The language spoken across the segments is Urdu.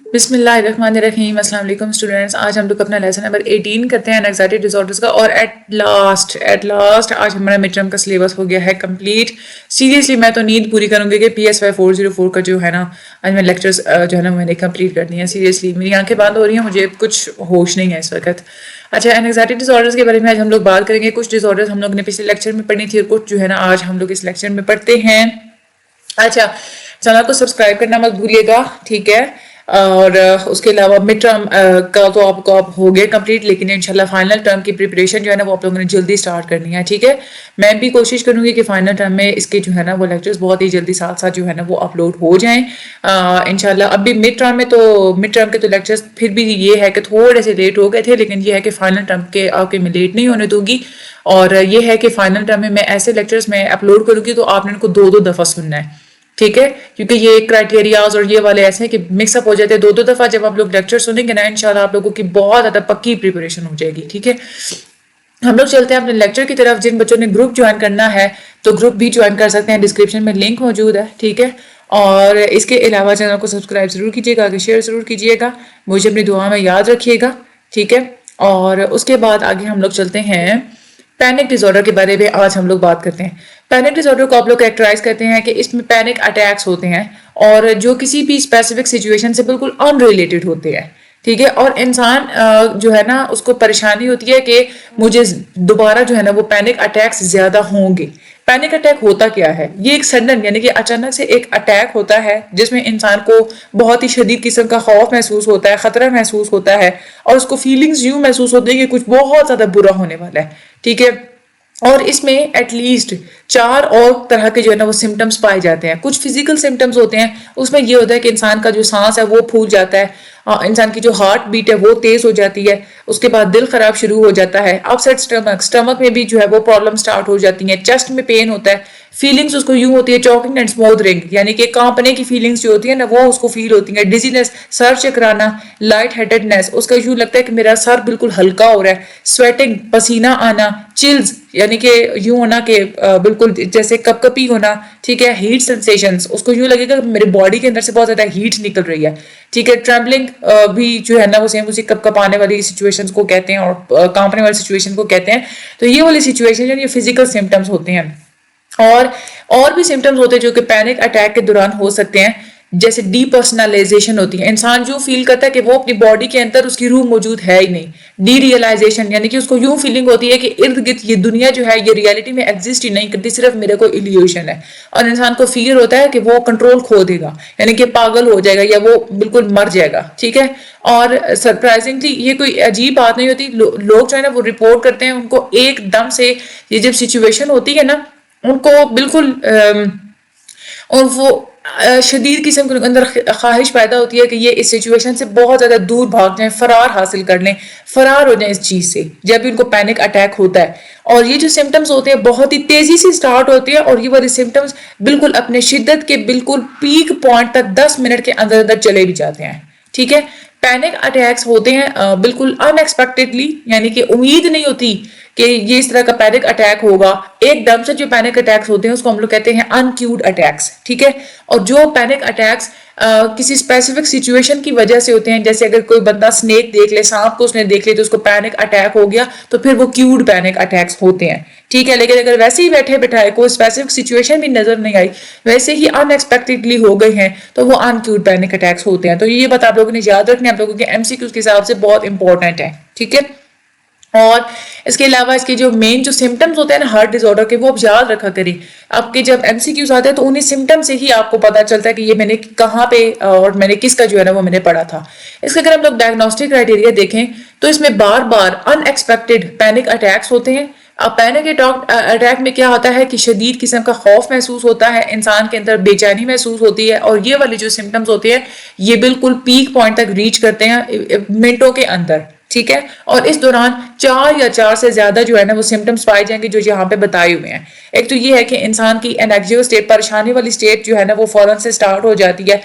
بسم اللہ الرحمن الرحیم. السلام علیکم اسٹوڈینٹس. آج ہم لوگ اپنا لیسن نمبر 18 کرتے ہیں انگزائٹی ڈس آرڈرز کا. اور ایٹ لاسٹ آج ہمارا مڈ ٹرم کا سلیبس ہو گیا ہے کمپلیٹ. سیریسلی میں تو نیند پوری کروں گی کہ PSY 404 کا جو ہے نا آج میں لیکچرز جو ہے نا میں نے کمپلیٹ کر دی ہیں. سیریسلی میری آنکھیں بند ہو رہی ہیں, مجھے کچھ ہوش نہیں ہے اس وقت. اچھا, انگزائٹی ڈس آرڈرز کے بارے میں آج ہم لوگ بات کریں گے. کچھ ڈس آرڈرز ہم لوگ نے پچھلے لیکچر میں پڑھی تھی اور کچھ جو ہے نا آج ہم لوگ اس لیکچر میں پڑھتے ہیں. اچھا, چینل کو سبسکرائب کرنا مت بھولیے گا, ٹھیک ہے. اور اس کے علاوہ مڈ ٹرم کا تو آپ کو ہو گیا کمپلیٹ, لیکن انشاءاللہ فائنل ٹرم کی پریپریشن جو ہے نا وہ آپ لوگوں نے جلدی سٹارٹ کرنی ہے, ٹھیک ہے. میں بھی کوشش کروں گی کہ فائنل ٹرم میں اس کے جو ہے نا وہ لیکچرز بہت ہی جلدی ساتھ ساتھ جو ہے نا وہ اپلوڈ ہو جائیں انشاءاللہ. اب بھی مڈ ٹرم کے تو لیکچرز پھر بھی یہ ہے کہ تھوڑے سے لیٹ ہو گئے تھے, لیکن یہ ہے کہ فائنل ٹرم کے آپ کے میں لیٹ نہیں ہونے دوں گی. اور یہ ہے کہ فائنل ٹرم میں ایسے لیکچرز میں اپلوڈ کروں گی تو آپ نے ان کو دو دفعہ سننا ہے, ٹھیک ہے. کیونکہ یہ کرائٹیریاز اور یہ والے ایسے ہیں کہ مکس اپ ہو جاتے ہیں. دو دفعہ جب آپ لوگ لیکچر سنیں گے نا انشاءاللہ آپ لوگوں کی بہت زیادہ پکی پریپریشن ہو جائے گی, ٹھیک ہے. ہم لوگ چلتے ہیں اپنے لیکچر کی طرف. جن بچوں نے گروپ جوائن کرنا ہے تو گروپ بھی جوائن کر سکتے ہیں, ڈسکرپشن میں لنک موجود ہے, ٹھیک ہے. اور اس کے علاوہ چینل کو سبسکرائب ضرور کیجیے گا, شیئر ضرور کیجیے گا, مجھے اپنی دعا میں یاد رکھیے گا, ٹھیک ہے. اور اس کے بعد آگے ہم لوگ چلتے ہیں پینک ڈس آرڈر کے بارے میں. آج ہم لوگ بات کرتے ہیں پینک ڈس آرڈر کو. آپ لوگ کریکٹرائز کرتے ہیں کہ اس میں پینک اٹیکس ہوتے ہیں اور جو کسی بھی اسپیسیفک سچویشن سے بالکل ان ریلیٹڈ ہوتے ہیں, ٹھیک ہے. اور انسان جو ہے نا اس کو پریشانی ہوتی ہے کہ مجھے دوبارہ جو ہے نا وہ پینک اٹیکس زیادہ ہوں گے. پینک اٹیک ہوتا کیا ہے؟ یہ ایک سڈن یعنی کہ اچانک سے ایک اٹیک ہوتا ہے جس میں انسان کو بہت ہی شدید قسم کا خوف محسوس ہوتا ہے, خطرہ محسوس ہوتا ہے, اور اس کو فیلنگز یوں محسوس ہوتی ہے کہ کچھ بہت زیادہ برا ہونے والا ہے, ٹھیک ہے. اور اس میں ایٹ لیسٹ 4 اور طرح کے جو ہے نا وہ سمٹمز پائے جاتے ہیں. کچھ فزیکل سمٹمز ہوتے ہیں, اس میں یہ ہوتا ہے کہ انسان کا جو سانس ہے وہ پھول جاتا ہے, انسان کی جو ہارٹ بیٹ ہے وہ تیز ہو جاتی ہے, اس کے بعد دل خراب شروع ہو جاتا ہے, اپ سیٹ اسٹمک میں بھی جو ہے وہ پرابلم سٹارٹ ہو جاتی ہیں, چیسٹ میں پین ہوتا ہے, فیلنگز اس کو یوں ہوتی ہے چوکنگ اینڈ اسمودرنگ یعنی کہ کانپنے کی فیلنگز جو ہوتی ہیں نا وہ اس کو فیل ہوتی ہیں, ڈیزینس, سر چکرانا, لائٹ ہیڈڈنس, اس کا یوں لگتا ہے کہ میرا سر بالکل ہلکا ہو رہا ہے, سویٹنگ, پسینہ آنا, چلز یعنی کہ یوں ہونا کہ بالکل جیسے کپ کپی ہونا, ٹھیک ہے. ہیٹ سینسیشنز, اس کو یوں لگے گا کہ میرے باڈی کے اندر سے بہت زیادہ ہیٹ نکل رہی ہے, ٹھیک ہے. ٹریمبلنگ بھی جو ہے نا وہ سیم اسی کپ کپ آنے والی سچویشنز کو کہتے ہیں اور کانپنے والی سچویشن کو کہتے ہیں. تو یہ والی سچویشن یعنی فزیکل سمٹمز ہوتے ہیں. اور بھی سمٹمز ہوتے ہیں جو کہ پینک اٹیک کے دوران ہو سکتے ہیں, جیسے ڈی پرسنلائزیشن ہوتی ہے. انسان جو فیل کرتا ہے کہ وہ اپنی باڈی کے اندر اس کی روح موجود ہے ہی نہیں. ڈی ریئلائزیشن یعنی کہ اس کو یوں فیلنگ ہوتی ہے کہ ارد گرد یہ دنیا جو ہے یہ ریئلٹی میں ایگزسٹ ہی نہیں کرتی, صرف میرے کو ایلیوشن ہے. اور انسان کو فیئر ہوتا ہے کہ وہ کنٹرول کھو دے گا یعنی کہ پاگل ہو جائے گا یا وہ بالکل مر جائے گا, ٹھیک ہے. اور سرپرائزنگلی یہ کوئی عجیب بات نہیں ہوتی, لوگ جو ہے نا وہ رپورٹ کرتے ہیں ان کو ایک دم سے یہ جب سچویشن ہوتی ہے نا ان کو بالکل اور وہ شدید قسم کے اندر خواہش پیدا ہوتی ہے کہ یہ اس سچویشن سے بہت زیادہ دور بھاگ جائیں, فرار حاصل کر لیں, فرار ہو جائیں اس چیز سے جب بھی ان کو پینک اٹیک ہوتا ہے. اور یہ جو سمٹمز ہوتے ہیں بہت ہی تیزی سے سٹارٹ ہوتے ہیں اور یہ والی سمٹمز بالکل اپنے شدت کے بالکل پیک پوائنٹ تک 10 منٹ کے اندر اندر چلے بھی جاتے ہیں, ٹھیک ہے. پینک اٹیکس ہوتے ہیں بالکل ان ایکسپیکٹڈلی یعنی کہ امید نہیں ہوتی کہ یہ اس طرح کا پینک اٹیک ہوگا. ایک دم سے جو پینک اٹیکس ہوتے ہیں اس کو ہم لوگ کہتے ہیں انکیوڈ اٹیکس, ٹھیک ہے. اور جو پینک اٹیکس کسی اسپیسیفک سچویشن کی وجہ سے ہوتے ہیں, جیسے اگر کوئی بندہ سنیک دیکھ لے, سانپ کو اس نے دیکھ لے تو اس کو پینک اٹیک ہو گیا, تو پھر وہ کیوڈ پینک اٹیکس ہوتے ہیں, ٹھیک ہے. لیکن اگر ویسے ہی بیٹھے بٹھائے کوئی اسپیسیفک سچویشن بھی نظر نہیں آئی, ویسے ہی ان ایکسپیکٹڈلی ہو گئی ہیں, تو وہ انکیوڈ پینک اٹیکس ہوتے ہیں. تو یہ بات آپ لوگوں نے یاد رکھنی ہے, آپ لوگوں کے MCQs کے حساب سے بہت امپورٹنٹ ہے, ٹھیک ہے. اور اس کے علاوہ اس کے جو مین جو سمٹمز ہوتے ہیں نا ہارٹ ڈس آرڈر کے وہ آپ یاد رکھا کریں. آپ کے جب MCQs آتے ہیں تو انہیں سمٹم سے ہی آپ کو پتا چلتا ہے کہ یہ میں نے کہاں پہ اور میں نے کس کا جو ہے نا وہ میں نے پڑھا تھا. اس کا اگر ہم لوگ ڈائگنوسٹک کرائٹیریا دیکھیں تو اس میں بار بار ان ایکسپیکٹڈ پینک اٹیکس ہوتے ہیں. اب پینک اٹیک میں کیا ہوتا ہے کہ شدید قسم کا خوف محسوس ہوتا ہے, انسان کے اندر بے چینی محسوس ہوتی ہے, اور یہ والی جو سمٹمز ہوتے ہیں یہ بالکل پیک پوائنٹ تک ریچ کرتے ہیں منٹوں کے اندر, ٹھیک ہے. اور اس دوران 4 یا 4 سے زیادہ جو ہے نا وہ سمٹمز پائے جائیں گے جو یہاں پہ بتائے ہوئے ہیں. ایک تو یہ ہے کہ انسان کی انیکزیو سٹیٹ, پریشانی والی سٹیٹ جو ہے نا وہ فوراً سے سٹارٹ ہو جاتی ہے.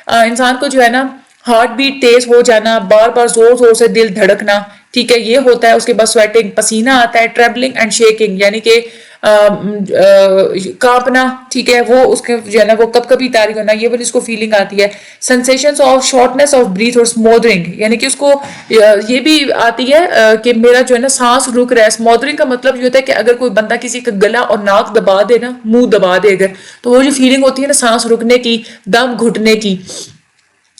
انسان کو جو ہے نا ہارٹ بیٹ تیز ہو جانا, بار بار زور زور سے دل دھڑکنا, ٹھیک ہے, یہ ہوتا ہے. اس کے بعد سویٹنگ, پسینہ آتا ہے, ٹریبلنگ اینڈ شیکنگ یعنی کہ کانپنا, ٹھیک ہے, وہ اس کے جو ہے نا وہ کب کبھی تاریخ ہونا, یہ والی اس کو فیلنگ آتی ہے. Sensations of shortness of breath اور اسمودرنگ, یعنی کہ اس کو یہ بھی آتی ہے کہ میرا جو ہے نا سانس رک رہا ہے. اسمودرنگ کا مطلب یہ ہوتا ہے کہ اگر کوئی بندہ کسی کا گلا اور ناک دبا دے نا, منہ دبا دے اگر, تو وہ جو فیلنگ ہوتی ہے نا سانس رکنے کی, دم گھٹنے کی,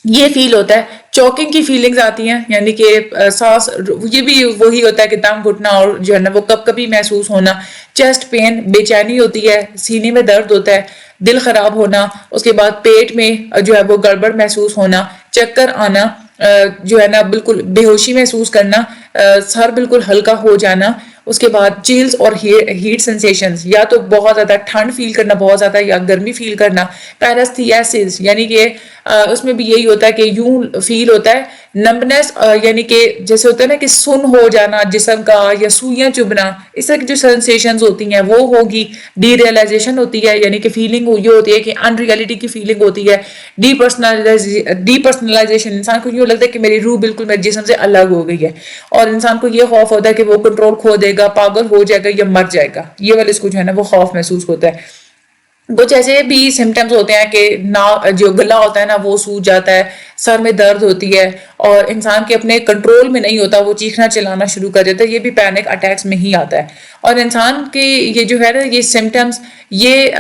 یہ فیل ہوتا ہے. چوکنگ کی فیلنگز آتی ہیں, یعنی کہ سانس, یہ بھی وہی ہوتا ہے کہ دم گھٹنا اور جو ہے نا وہ کب کبھی محسوس ہونا. چیسٹ پین, بے چینی ہوتی ہے, سینے میں درد ہوتا ہے, دل خراب ہونا, اس کے بعد پیٹ میں جو ہے وہ گڑبڑ محسوس ہونا, چکر آنا, جو ہے نا بالکل بے ہوشی محسوس کرنا, سر بالکل ہلکا ہو جانا. اس کے بعد چیلز اور ہیٹ سینسیشنز, یا تو بہت زیادہ ٹھنڈ فیل کرنا بہت زیادہ, یا گرمی فیل کرنا. پیرستھیاسس, یعنی کہ اس میں بھی یہی ہوتا ہے کہ یوں فیل ہوتا ہے. نمبنس, یعنی کہ جیسے ہوتا ہے نا کہ سن ہو جانا جسم کا, یا سوئیاں چبھنا, اس طرح کی جو سینسیشنز ہوتی ہیں وہ ہوگی. ڈی ریئلائزیشن ہوتی ہے, یعنی کہ فیلنگ یہ ہوتی ہے کہ ان ریئلٹی کی فیلنگ ہوتی ہے. ڈی پرسنلائزیشن, انسان کو یوں لگتا ہے کہ میری روح بالکل میرے جسم سے الگ ہو گئی ہے, اور انسان کو یہ خوف ہوتا ہے کہ وہ کنٹرول کھو دے گا, پاگل ہو جائے گا یا مر جائے گا. یہ والے اس کو جو ہے نا وہ خوف محسوس ہوتا ہے. کچھ ایسے بھی سمٹمز ہوتے ہیں کہ جو گلا ہوتا ہے نا وہ سوج جاتا ہے, سر میں درد ہوتی ہے, اور انسان کے اپنے کنٹرول میں نہیں ہوتا, وہ چیخنا چلانا شروع کر دیتا ہے. یہ بھی پینک اٹیکس میں ہی آتا ہے. اور انسان کے یہ جو ہے نا یہ سمٹمز, یہ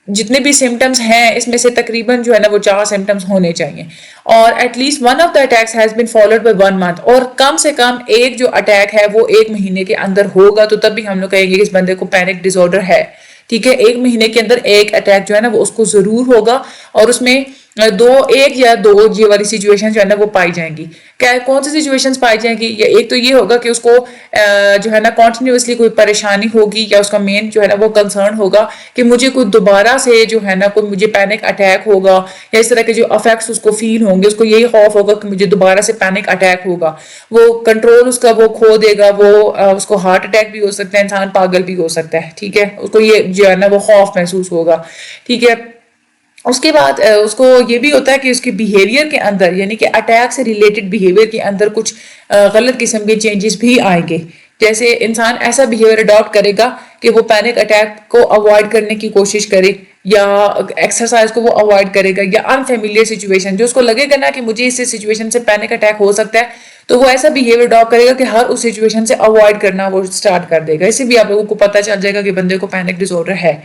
جتنے بھی سمٹمز ہیں اس میں سے تقریباً جو ہے نا وہ 4 سمٹمز ہونے چاہیے. اور at least one of the attacks has been followed by 1 month, اور کم سے کم ایک جو اٹیک ہے وہ 1 مہینے کے اندر ہوگا, تو تب بھی ہم لوگ کہیں گے کہ اس بندے کو پینک ڈس آرڈر ہے. ٹھیک ہے, 1 مہینے کے اندر ایک اٹیک جو ہے نا وہ اس کو ضرور ہوگا, اور اس میں 1 یا 2 یہ والی سچویشن جو ہے نا وہ پائی جائیں گی. کون سی سچویشنز پائی جائیں گی؟ ایک تو یہ ہوگا کہ اس کو جو ہے نا کنٹینیوسلی کوئی پریشانی ہوگی, یا اس کا مین جو ہے نا وہ کنسرن ہوگا کہ مجھے کوئی دوبارہ سے جو ہے نا کوئی مجھے پینک اٹیک ہوگا, یا اس طرح کے جو افیکٹس اس کو فیل ہوں گے, اس کو یہی خوف ہوگا کہ مجھے دوبارہ سے پینک اٹیک ہوگا. وہ کنٹرول اس کا وہ کھو دے گا, وہ اس کو ہارٹ اٹیک بھی ہو سکتا ہے, انسان پاگل بھی ہو سکتا ہے. ٹھیک ہے, اس کو یہ جو ہے نا وہ خوف محسوس ہوگا. ٹھیک ہے, اس کے بعد اس کو یہ بھی ہوتا ہے کہ اس کے بیہیویئر کے اندر, یعنی کہ اٹیک سے ریلیٹڈ بیہیویئر کے اندر کچھ غلط قسم کے چینجز بھی آئیں گے. جیسے انسان ایسا بیہیویئر اڈاپٹ کرے گا کہ وہ پینک اٹیک کو اوائڈ کرنے کی کوشش کرے, یا ایکسرسائز کو وہ اوائڈ کرے گا, یا انفیملیئر سچویشن جو اس کو لگے گا نا کہ مجھے اس سچویشن سے پینک اٹیک ہو سکتا ہے, تو وہ ایسا بیہیویئر اڈاپٹ کرے گا کہ ہر اس سچویشن سے اوائڈ کرنا وہ اسٹارٹ کر دے گا. اس سے بھی آپ لوگوں کو پتہ چل جائے گا کہ بندے کو پینک ڈس آرڈر ہے.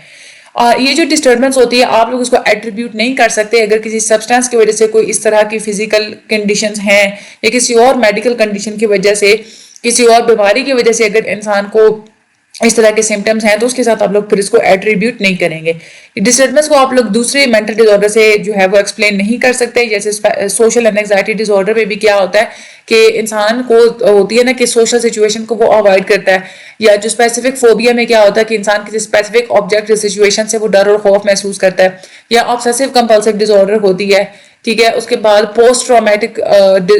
یہ جو ڈسٹربنس ہوتی ہے آپ لوگ اس کو ایٹریبیوٹ نہیں کر سکتے. اگر کسی سبسٹانس کی وجہ سے کوئی اس طرح کی فزیکل کنڈیشنز ہیں, یا کسی اور میڈیکل کنڈیشن کی وجہ سے, کسی اور بیماری کی وجہ سے اگر انسان کو اس طرح کے سمٹمز ہیں, تو اس کے ساتھ آپ لوگ پھر اس کو ایٹریبیوٹ نہیں کریں گے. ڈسٹربنس کو آپ لوگ دوسرے مینٹل ڈس آرڈر سے جو ہے وہ ایکسپلین نہیں کر سکتے. جیسے سوشل اینگزائٹی ڈس آرڈر میں بھی کیا ہوتا ہے کہ انسان کو ہوتی ہے نا کہ سوشل سچویشن کو وہ اوائڈ کرتا ہے, یا جو اسپیسیفک فوبیا میں کیا ہوتا ہے کہ انسان کسی اسپیسیفک آبجیکٹ سچویشن سے وہ ڈر اور خوف محسوس کرتا ہے, یا آبسیسو کمپلسو ڈس آرڈر ہوتی ہے. ٹھیک ہے, اس کے بعد post traumatic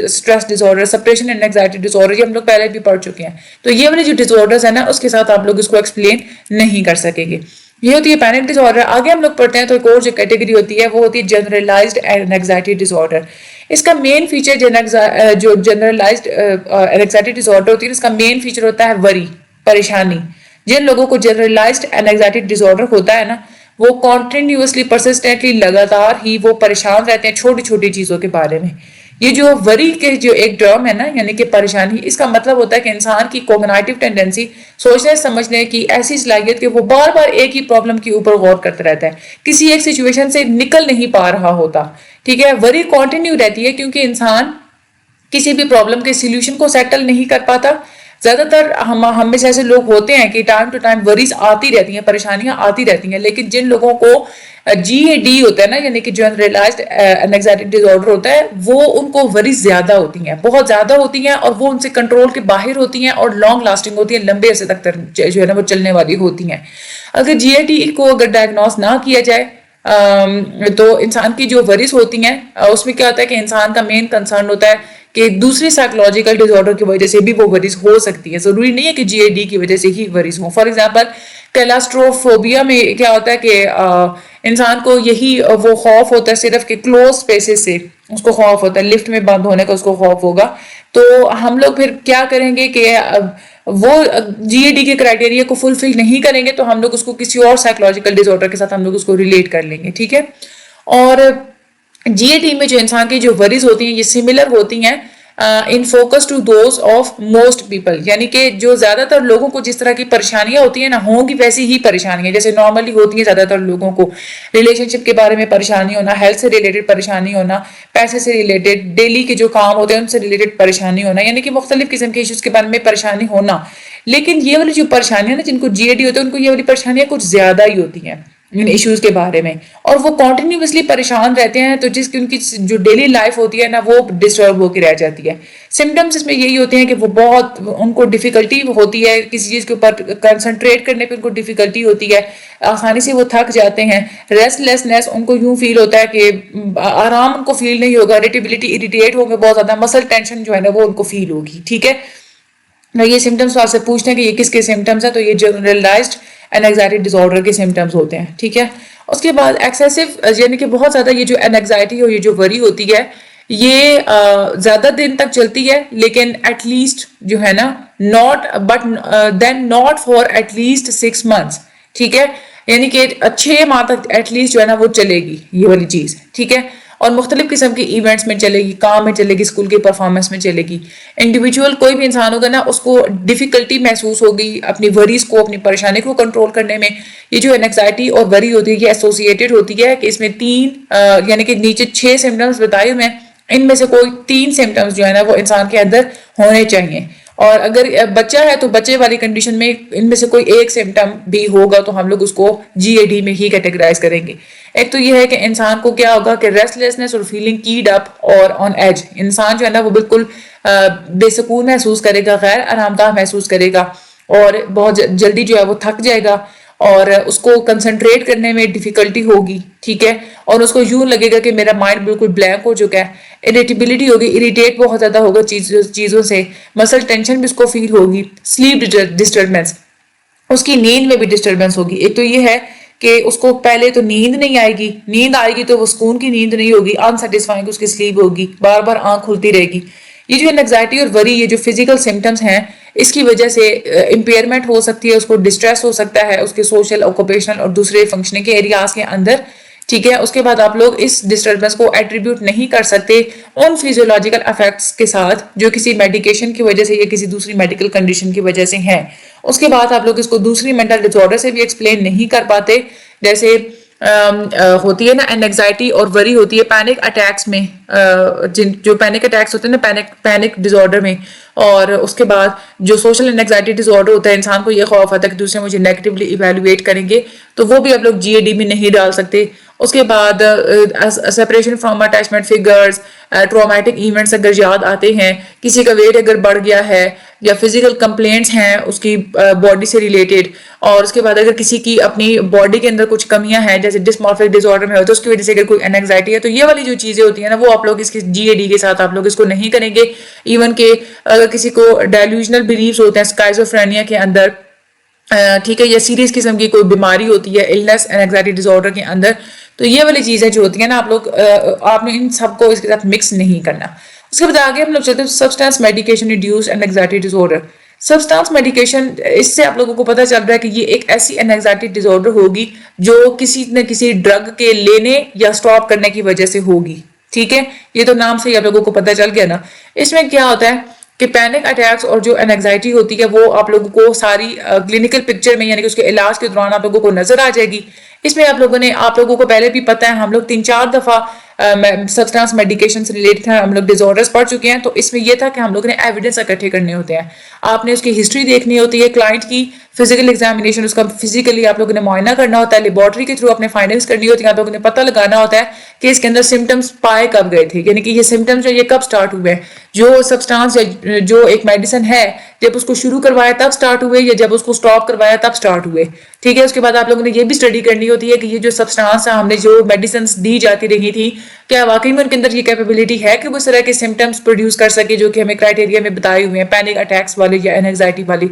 stress disorder, separation and anxiety disorder, یہ ہم لوگ پہلے بھی پڑھ چکے ہیں. تو یہ والی جو ڈس آرڈرز ہیں نا اس کے ساتھ آپ لوگ اس کو ایکسپلین نہیں کر سکیں گے. یہ ہوتی ہے پینک ڈس آرڈر. آگے ہم لوگ پڑھتے ہیں تو ایک اور جو کیٹیگری ہوتی ہے وہ ہوتی ہے جنرلائزڈ اینگزائٹی ڈس آرڈر. اس کا مین فیچر جو جنرلائزڈ اینگزائٹی ڈس آرڈر ہوتی ہے اس کا مین فیچر ہوتا ہے وری, پریشانی. جن لوگوں کو جنرلائزڈ اینگزائٹی ڈس آرڈر ہوتا ہے نا وہ کنٹینیوسلی پرسسٹنٹلی لگاتار ہی وہ پریشان رہتے ہیں چھوٹی چھوٹی چیزوں کے بارے میں. یہ جو وری کے جو ایک ٹرم ہے نا, یعنی کہ پریشانی, اس کا مطلب ہوتا ہے کہ انسان کی کوگنیٹو ٹینڈنسی, سوچنے سمجھنے کی ایسی صلاحیت کہ وہ بار بار ایک ہی پرابلم کے اوپر غور کرتا رہتا ہے, کسی ایک سچویشن سے نکل نہیں پا رہا ہوتا. ٹھیک ہے, وری کنٹینیو رہتی ہے کیونکہ انسان کسی بھی پرابلم کے سولوشن کو سیٹل نہیں کر پاتا. زیادہ تر ہم میں سے ایسے لوگ ہوتے ہیں کہ ٹائم ٹو ٹائم وریز آتی رہتی ہیں, پریشانیاں آتی رہتی ہیں, لیکن جن لوگوں کو GAD ہوتا ہے نا, یعنی کہ جنرلائزڈ اینگزائٹی ڈس آرڈر ہوتا ہے, وہ ان کو وریز زیادہ ہوتی ہیں, بہت زیادہ ہوتی ہیں, اور وہ ان سے کنٹرول کے باہر ہوتی ہیں اور لانگ لاسٹنگ ہوتی ہیں, لمبے عرصے تک جو ہے نا وہ چلنے والی ہوتی ہیں. اگر GAD کو اگر ڈائگنوز نہ کیا جائے تو انسان کی جو وریز ہوتی ہیں اس میں کیا ہوتا ہے کہ انسان کا مین کنسرن ہوتا ہے کہ دوسری سائیکولوجیکل ڈس آرڈر کی وجہ سے بھی وہ وریز ہو سکتی ہے. ضروری نہیں ہے کہ GAD کی وجہ سے ہی وریز ہوں. فار ایگزامپل کیلاسٹروفوبیا میں کیا ہوتا ہے کہ انسان کو یہی وہ خوف ہوتا ہے صرف کہ کلوز اسپیسز سے اس کو خوف ہوتا ہے, لفٹ میں بند ہونے کا اس کو خوف ہوگا. تو ہم لوگ پھر کیا کریں گے کہ وہ GAD کے کرائٹیریا کو فلفل نہیں کریں گے تو ہم لوگ اس کو کسی اور سائیکولوجیکل ڈس آرڈر کے ساتھ ہم لوگ اس کو ریلیٹ کر لیں گے. ٹھیک ہے. اور GAD میں جو انسان کی جو وریز ہوتی ہیں یہ سملر ہوتی ہیں in focus to those of most people, یعنی کہ جو زیادہ تر لوگوں کو جس طرح کی پریشانیاں ہوتی ہیں نا ہوں گی ویسی ہی پریشانیاں جیسے نارملی ہوتی ہیں زیادہ تر لوگوں کو. ریلیشن شپ کے بارے میں پریشانی ہونا, ہیلتھ سے ریلیٹڈ پریشانی ہونا, پیسے سے ریلیٹڈ, ڈیلی کے جو کام ہوتے ہیں ان سے ریلیٹڈ پریشانی ہونا, یعنی کہ مختلف قسم کے ایشوز کے بارے میں پریشانی ہونا. لیکن یہ والی جو پریشانیاں نا جن کو GAD ہوتے ہیں ان کو یہ والی پریشانیاں کچھ زیادہ ہی ہوتی ہیں ان ایشوز کے بارے میں, اور وہ کنٹینیوسلی پریشان رہتے ہیں تو جس کی ان کی جو ڈیلی لائف ہوتی ہے نا وہ ڈسٹرب ہو کے رہ جاتی ہے. سمٹمز اس میں یہی ہوتے ہیں کہ وہ بہت ان کو ڈیفیکلٹی ہوتی ہے کسی چیز کے اوپر کنسنٹریٹ کرنے پہ ان کو ڈیفیکلٹی ہوتی ہے, آسانی سے وہ تھک جاتے ہیں, ریسٹ لیسنس ان کو یوں فیل ہوتا ہے کہ آرام ان کو فیل نہیں ہوگا, اریٹیبلٹی اریٹیٹ ہوں گے بہت زیادہ, مسل ٹینشن جو ہے نا وہ ان کو فیل ہوگی. ٹھیک ہے. یہ سمٹمز آپ سے پوچھتے ہیں کہ یہ کس کے سمٹمز ہیں تو یہ جنرلائزڈ انگزائٹی ڈس آرڈر کے سمٹمز ہوتے ہیں. ٹھیک ہے. اس کے بعد ایکسیسو یعنی کہ بہت زیادہ یہ جو انگزائٹی اور یہ جو وری ہوتی ہے یہ زیادہ دن تک چلتی ہے لیکن ایٹ لیسٹ جو ہے نا not for at least 6 months. ٹھیک ہے. یعنی کہ 6 ماہ تک ایٹ لیسٹ جو ہے نا وہ چلے گی یہ والی چیز. ٹھیک ہے. اور مختلف قسم کے ایونٹس میں چلے گی, کام میں چلے گی, اسکول کی پرفارمنس میں چلے گی. انڈیویجول کوئی بھی انسان ہوگا نا اس کو ڈیفیکلٹی محسوس ہوگی اپنی وریز کو, اپنی پریشانی کو کنٹرول کرنے میں. یہ جو انگزائٹی اور وری ہوتی ہے یہ ایسوسیٹڈ ہوتی ہے کہ اس میں 3 یعنی کہ نیچے 6 سمٹمز بتائے ہوئے ہیں, ان میں سے کوئی 3 سمٹمز جو ہے نا وہ انسان کے اندر ہونے چاہیے. اور اگر بچہ ہے تو بچے والی کنڈیشن میں ان میں سے کوئی ایک سمٹم بھی ہوگا تو ہم لوگ اس کو GAD میں ہی کیٹیگرائز کریں گے. ایک تو یہ ہے کہ انسان کو کیا ہوگا کہ ریسٹ لیسنس اور فیلنگ کیڈ اپ اور آن ایج, انسان جو ہے نا وہ بالکل بے سکون محسوس کرے گا, غیر آرام دہ محسوس کرے گا اور بہت جلدی جو ہے وہ تھک جائے گا اور اس کو کنسنٹریٹ کرنے میں ڈیفیکلٹی ہوگی. ٹھیک ہے. اور اس کو یوں لگے گا کہ میرا مائنڈ بالکل بلینک ہو چکا ہے, اریٹیبلٹی ہوگی, اریٹیٹ بہت زیادہ ہوگا چیزوں سے, مسل ٹینشن بھی اس کو فیل ہوگی, سلیپ ڈسٹربنس, اس کی نیند میں بھی ڈسٹربنس ہوگی. ایک تو یہ ہے کہ اس کو پہلے تو نیند نہیں آئے گی, نیند آئے گی تو وہ سکون کی نیند نہیں ہوگی, انسیٹسفائنگ اس کی سلیپ ہوگی, بار بار آنکھ کھلتی رہے گی. یہ جو انگزائٹی اور وری یہ جو فزیکل سمٹمز ہیں اس کی وجہ سے امپیئرمنٹ ہو سکتی ہے, اس کو ڈسٹریس ہو سکتا ہے اس کے سوشل, آکوپیشنل اور دوسرے فنکشننگ کے ایریاز کے اندر. ٹھیک ہے. اس کے بعد آپ لوگ اس ڈسٹربنس کو ایٹریبیوٹ نہیں کر سکتے ان فیزیولوجیکل افیکٹس کے ساتھ جو کسی میڈیکیشن کی وجہ سے یا کسی دوسری میڈیکل کنڈیشن کی وجہ سے ہیں. اس کے بعد آپ لوگ اس کو دوسری مینٹل ڈس آرڈر سے بھی ایکسپلین نہیں کر پاتے, جیسے ہوتی ہے نا انگزائٹی اور وری ہوتی ہے پینک اٹیکس میں, جو پینک اٹیکس ہوتے ہیں نا پینک ڈس آرڈر میں. اور اس کے بعد جو سوشل انگزائٹی ڈس آرڈر ہوتا ہے انسان کو یہ خوف آتا ہے کہ دوسرے مجھے نیگیٹیولی ایویلویٹ کریں گے, تو وہ بھی آپ لوگ GAD میں نہیں ڈال سکتے. اس کے بعد separation from attachment figures, traumatic events اگر یاد آتے ہیں, کسی کا ویٹ اگر بڑھ گیا ہے یا فزیکل کمپلینٹس ہیں اس کی باڈی سے ریلیٹڈ, اور اس کے بعد اگر کسی کی اپنی باڈی کے اندر کچھ کمیاں ہیں جیسے ڈسمورفک ڈس آرڈر میں ہوتا ہے اس کی وجہ سے اگر کوئی انگزائٹی ہے تو یہ والی جو چیزیں ہوتی ہیں نا وہ آپ لوگ اس کے GAD کے ساتھ آپ لوگ اس کو نہیں کریں گے. ایون کہ اگر کسی کو ڈیلوژنل بلیفز ہوتے ہیں اسکائزوفرینیا کے اندر, ٹھیک ہے, یا سیریس قسم کی کوئی بیماری ہوتی ہے النس انگزائٹی ڈس آرڈر کے اندر, تو یہ والی چیزیں جو ہوتی ہیں نا آپ نے ان سب کو اس کے ساتھ مکس نہیں کرنا. اس کے بعد آگے ہم لوگ چلتے ہیں سبسٹانس میڈیکیشن انڈیوسڈ انگزائٹی ڈس آرڈر. سبسٹانس میڈیکیشن, اس سے آپ لوگوں کو پتہ چل رہا ہے کہ یہ ایک ایسی انگزائٹی ڈس آرڈر ہوگی جو کسی نہ کسی ڈرگ کے لینے یا اسٹاپ کرنے کی وجہ سے ہوگی. ٹھیک ہے. یہ تو نام سے ہی آپ لوگوں کو پتہ چل گیا نا. اس میں کیا ہوتا ہے کہ پینک اٹیکس اور جو انگزائٹی ہوتی ہے وہ آپ لوگوں کو ساری کلینکل پکچر میں یعنی کہ اس کے علاج کے دوران آپ لوگوں کو نظر آ جائے گی. اس میں آپ لوگوں کو پہلے بھی پتہ ہے, ہم لوگ 3-4 دفعہ سبسٹانس میڈیکیشن سے ریلیٹڈ ہم لوگ ڈس آرڈرز پڑھ چکے ہیں. تو اس میں یہ تھا کہ ہم لوگوں نے ایویڈنس اکٹھے کرنے ہوتے ہیں, آپ نے اس کی ہسٹری دیکھنی ہوتی ہے, کلائنٹ کی فزیکل ایگزامینیشن, اس کا فزیکلی آپ لوگوں نے معائنہ کرنا ہوتا ہے, لیبارٹری کے تھرو اپنے فائنڈنگس کرنی ہوتی ہیں, آپ لوگوں نے پتہ لگانا ہوتا ہے کہ اس کے اندر سمٹمز پائے کب گئے تھے, یعنی کہ یہ سمٹمز جو یہ کب سٹارٹ ہوئے ہیں, جو سبسٹانس جو ایک میڈیسن ہے جب اس کو شروع کروایا تب سٹارٹ ہوئے یا جب اس کو سٹاپ کروایا تب سٹارٹ ہوئے. ٹھیک ہے. اس کے بعد آپ لوگوں نے یہ بھی اسٹڈی کرنی ہوتی ہے کہ یہ جو سبسٹانس ہم نے جو میڈیسنس دی جاتی رہی تھی کیا واقعی میں ان کے اندر یہ کیپیبلٹی ہے کہ وہ اس طرح کے سمٹمز پروڈیوس کر سکے جو کہ ہمیں کرائٹیریا میں بتائے ہوئے ہیں پینک اٹیکس والے یا انگزائٹی والی.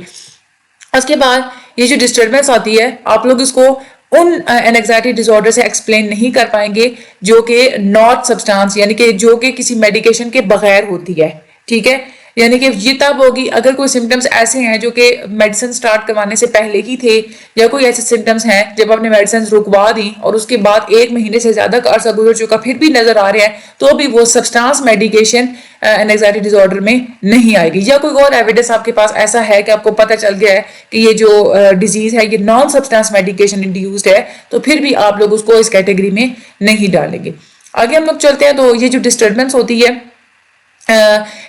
اس کے بعد یہ جو ڈسٹربنس آتی ہے آپ لوگ اس کو ان انگزائٹی ڈس آرڈر سے ایکسپلین نہیں کر پائیں گے جو کہ ناٹ سبسٹانس یعنی کہ جو کہ کسی میڈیکیشن کے بغیر ہوتی ہے. ٹھیک ہے. یعنی کہ یہ تب ہوگی اگر کوئی سمٹمز ایسے ہیں جو کہ میڈیسن سٹارٹ کروانے سے پہلے ہی تھے، یا کوئی ایسے سمٹمز ہیں جب آپ نے میڈیسن رکوا دی اور اس کے بعد 1 مہینے سے زیادہ کا عرصہ گزر چکا پھر بھی نظر آ رہے ہیں، تو بھی وہ سبسٹانس میڈیکیشن اینگزائٹی ڈس آرڈر میں نہیں آئے گی. یا کوئی اور ایویڈنس آپ کے پاس ایسا ہے کہ آپ کو پتہ چل گیا ہے کہ یہ جو ڈیزیز ہے یہ نان سبسٹانس میڈیکیشن انڈیوسڈ ہے، تو پھر بھی آپ لوگ اس کو اس کیٹیگری میں نہیں ڈالیں گے. آگے ہم لوگ چلتے ہیں. تو یہ جو ڈسٹربنس ہوتی ہے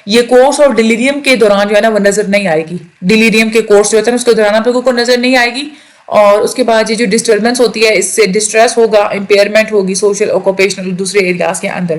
یہ کورس اور ڈیلیریم کے دوران جو ہے نا وہ نظر نہیں آئے گی. ڈیلیریم کے کورس جو ہوتا ہے اس کے دوران آپ لوگوں کو نظر نہیں آئے گی. اور اس کے بعد یہ جو ڈسٹربنس ہوتی ہے اس سے ڈسٹریس ہوگا، امپیئرمنٹ ہوگی سوشل، آکوپیشنل، دوسرے ایریاز کے اندر.